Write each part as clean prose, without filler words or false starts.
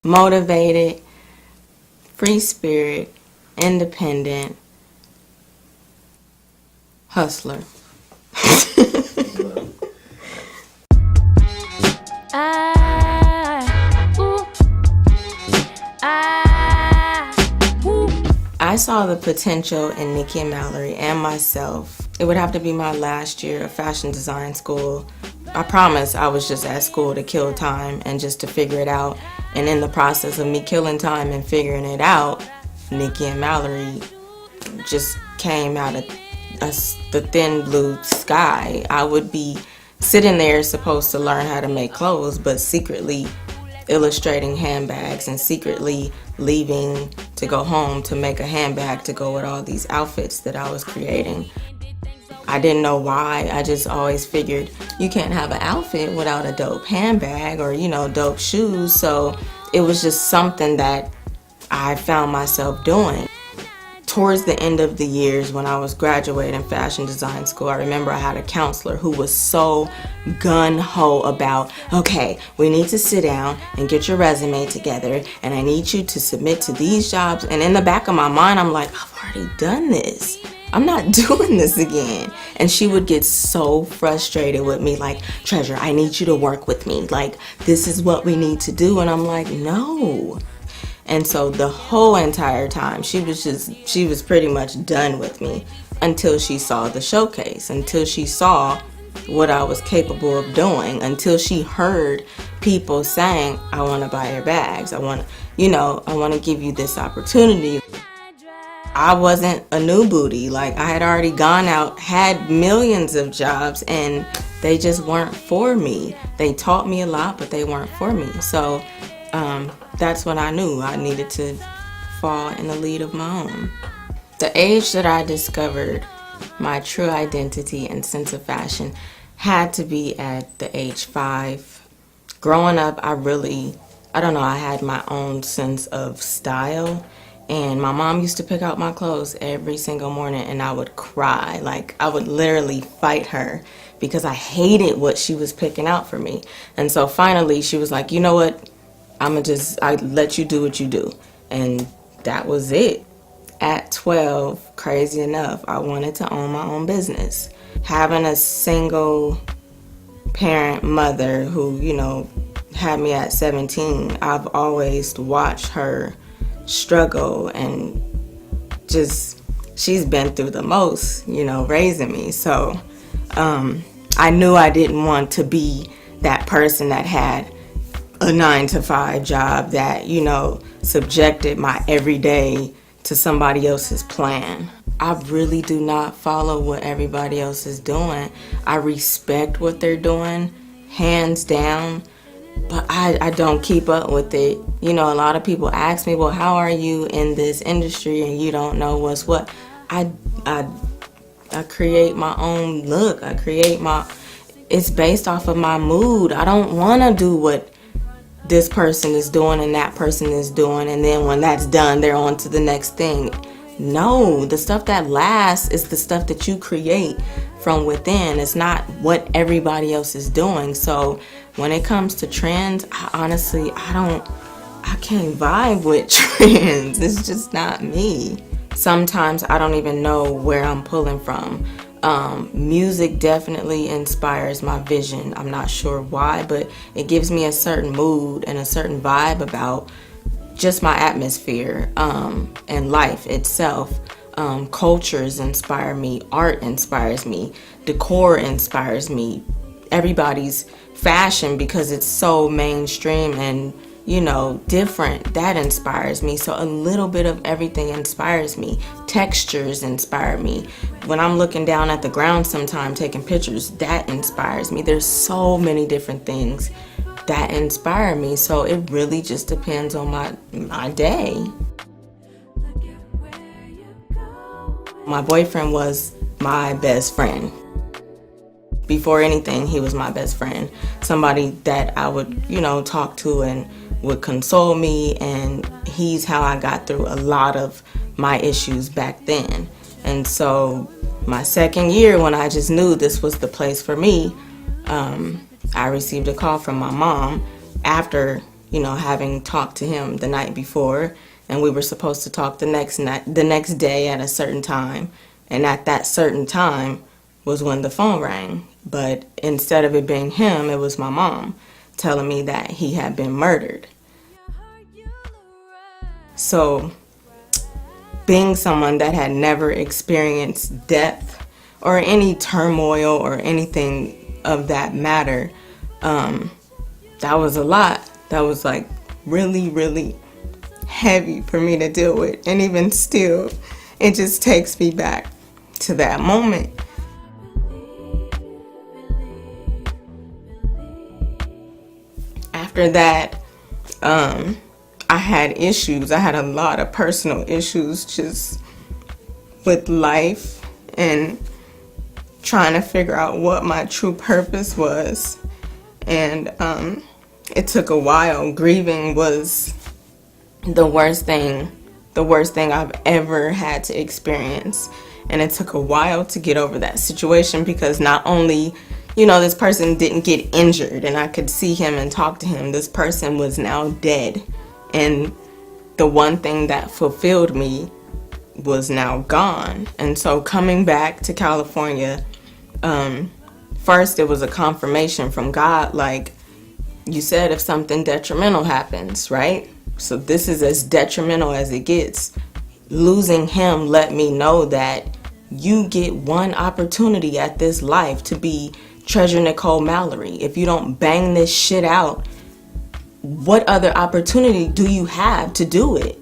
motivated, free spirit, independent, hustler. I saw the potential in Nikki&Mallory and myself. It would have to be my last year of fashion design school. I promise I was just at school to kill time and just to figure it out. And in the process of me killing time and figuring it out, Nikki&Mallory just came out of the thin blue sky. I would be sitting there supposed to learn how to make clothes, but secretly illustrating handbags and secretly leaving to go home to make a handbag to go with all these outfits that I was creating. I didn't know why. I just always figured you can't have an outfit without a dope handbag or, dope shoes. So it was just something that I found myself doing. Towards the end of the years when I was graduating fashion design school, I remember I had a counselor who was so gun-ho about, okay, we need to sit down and get your resume together and I need you to submit to these jobs. And in the back of my mind, I'm like, I've already done this. I'm not doing this again. And she would get so frustrated with me, like, Treasure, I need you to work with me. Like, this is what we need to do. And I'm like, no. And so the whole entire time, she was pretty much done with me until she saw the showcase, until she saw what I was capable of doing, until she heard people saying, I want to buy your bags. I want to give you this opportunity. I wasn't a new booty. Like, I had already gone out, had millions of jobs, and they just weren't for me. They taught me a lot, but they weren't for me. So that's when I knew I needed to fall in the lead of my own. The age that I discovered my true identity and sense of fashion had to be at the age 5. Growing up, I had my own sense of style. And my mom used to pick out my clothes every single morning and I would cry. Like, I would literally fight her because I hated what she was picking out for me. And so finally she was like, you know what? I let you do what you do. And that was it. At 12, crazy enough, I wanted to own my own business. Having a single parent mother who, had me at 17, I've always watched her struggle and she's been through the most, raising me. So I knew I didn't want to be that person that had a 9-to-5 job that, subjected my everyday to somebody else's plan. I really do not follow what everybody else is doing. I respect what they're doing, hands down, but I don't keep up with it. A lot of people ask me, well, how are you in this industry and you don't know what's what? I create my own look. It's based off of my mood. I don't want to do what this person is doing and that person is doing, and then when that's done, they're on to the next thing. No, the stuff that lasts is the stuff that you create from within. It's not what everybody else is doing. So when it comes to trends, I can't vibe with trends. It's just not me. Sometimes I don't even know where I'm pulling from. Music definitely inspires my vision. I'm not sure why, but it gives me a certain mood and a certain vibe about just my atmosphere and life itself. Cultures inspire me, art inspires me, decor inspires me, everybody's fashion, because it's so mainstream and different, that inspires me. So a little bit of everything inspires me. Textures inspire me. When I'm looking down at the ground sometime taking pictures, that inspires me. There's so many different things that inspire me. So it really just depends on my day. My boyfriend was my best friend. Before anything, he was my best friend. Somebody that I would, talk to and would console me, and he's how I got through a lot of my issues back then. And so my second year, when I just knew this was the place for me, I received a call from my mom after, having talked to him the night before, and we were supposed to talk the next day at a certain time, and at that certain time was when the phone rang. But instead of it being him, it was my mom telling me that he had been murdered. So, being someone that had never experienced death or any turmoil or anything of that matter, that was a lot. That was like really, really heavy for me to deal with. And even still, it just takes me back to that moment. After that, I had issues. I had a lot of personal issues just with life and trying to figure out what my true purpose was. And it took a while. Grieving was the worst thing I've ever had to experience. And it took a while to get over that situation, because not only, this person didn't get injured and I could see him and talk to him, this person was now dead. And the one thing that fulfilled me was now gone. And so coming back to California, first it was a confirmation from God, like you said, if something detrimental happens, right? So this is as detrimental as it gets. Losing him let me know that you get one opportunity at this life to be Treasure Nikki&Mallory. If you don't bang this shit out, what other opportunity do you have to do it?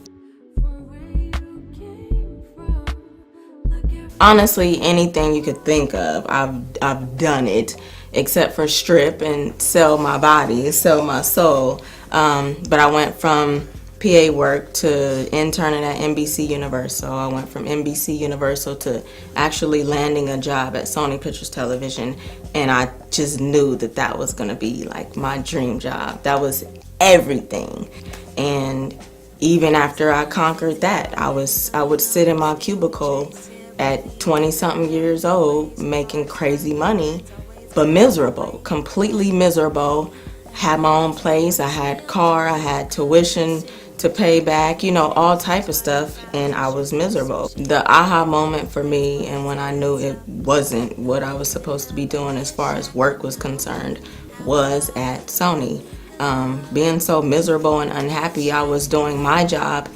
Honestly, anything you could think of, I've done it, except for strip and sell my body, sell my soul. But I went from PA work to interning at NBC Universal. I went from NBC Universal to actually landing a job at Sony Pictures Television, and I just knew that that was gonna be like my dream job. That was everything. And even after I conquered that, I would sit in my cubicle at 20 something years old making crazy money, but miserable, completely miserable. Had my own place, I had car, I had tuition to pay back, all type of stuff, and I was miserable. The aha moment for me, and when I knew it wasn't what I was supposed to be doing as far as work was concerned, was at Sony. Being so miserable and unhappy, I was doing my job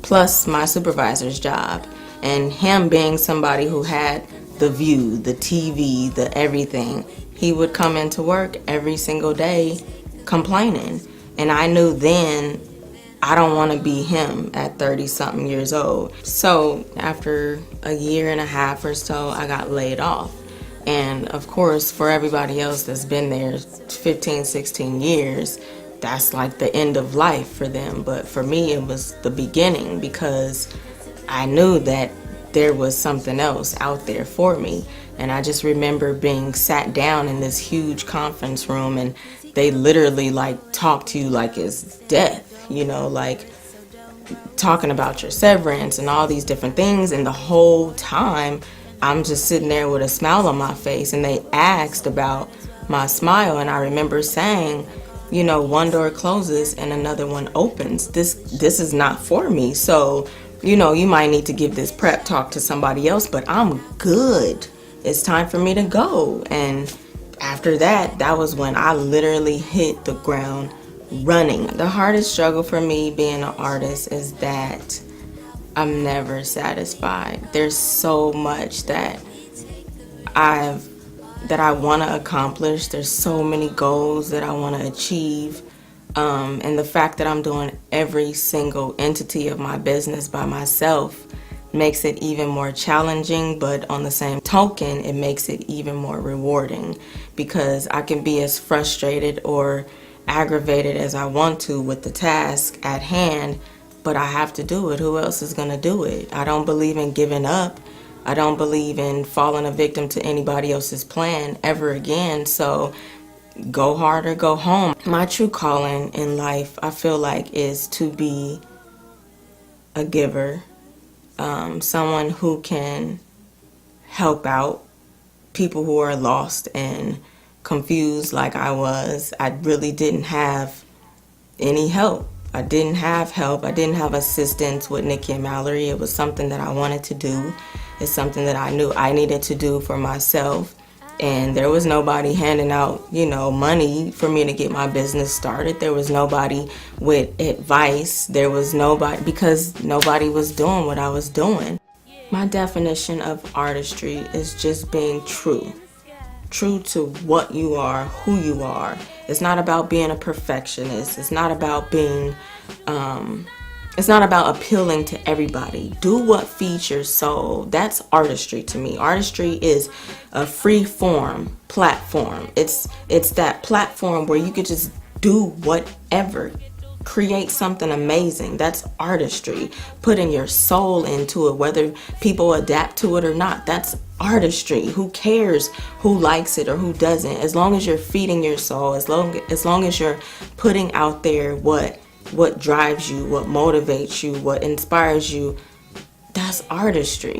plus my supervisor's job, and him being somebody who had the view, the TV, the everything, he would come into work every single day complaining. And I knew then I don't want to be him at 30 something years old. So after a year and a half or so, I got laid off. And of course, for everybody else that's been there 15, 16 years, that's like the end of life for them. But for me, it was the beginning, because I knew that there was something else out there for me. And I just remember being sat down in this huge conference room, and they literally talk to you like it's death, like talking about your severance and all these different things. And the whole time I'm just sitting there with a smile on my face, and they asked about my smile, and I remember saying, one door closes and another one opens. This is not for me. So, you might need to give this prep talk to somebody else, but I'm good. It's time for me to go. And after that, that was when I literally hit the ground running. The hardest struggle for me being an artist is that I'm never satisfied. There's so much that I want to accomplish. There's so many goals that I want to achieve. And the fact that I'm doing every single entity of my business by myself makes it even more challenging, but on the same token, it makes it even more rewarding, because I can be as frustrated or aggravated as I want to with the task at hand, but I have to do it. Who else is going to do it? I don't believe in giving up. I don't believe in falling a victim to anybody else's plan ever again. So go hard or go home. My true calling in life, I feel like, is to be a giver. Someone who can help out people who are lost and confused like I was. I really didn't have any help. I didn't have help. I didn't have assistance with Nikki&Mallory. It was something that I wanted to do. It's something that I knew I needed to do for myself. And there was nobody handing out, money for me to get my business started. There was nobody with advice. There was nobody, because nobody was doing what I was doing. My definition of artistry is just being true. True to what you are, who you are. It's not about being a perfectionist. It's not about being, it's not about appealing to everybody. Do what feeds your soul. That's artistry to me. Artistry is a free form platform. It's that platform where you could just do whatever. Create something amazing. That's artistry. Putting your soul into it, whether people adapt to it or not. That's artistry. Who cares who likes it or who doesn't? As long as you're feeding your soul, as long as you're putting out there what drives you, what motivates you, what inspires you, that's artistry.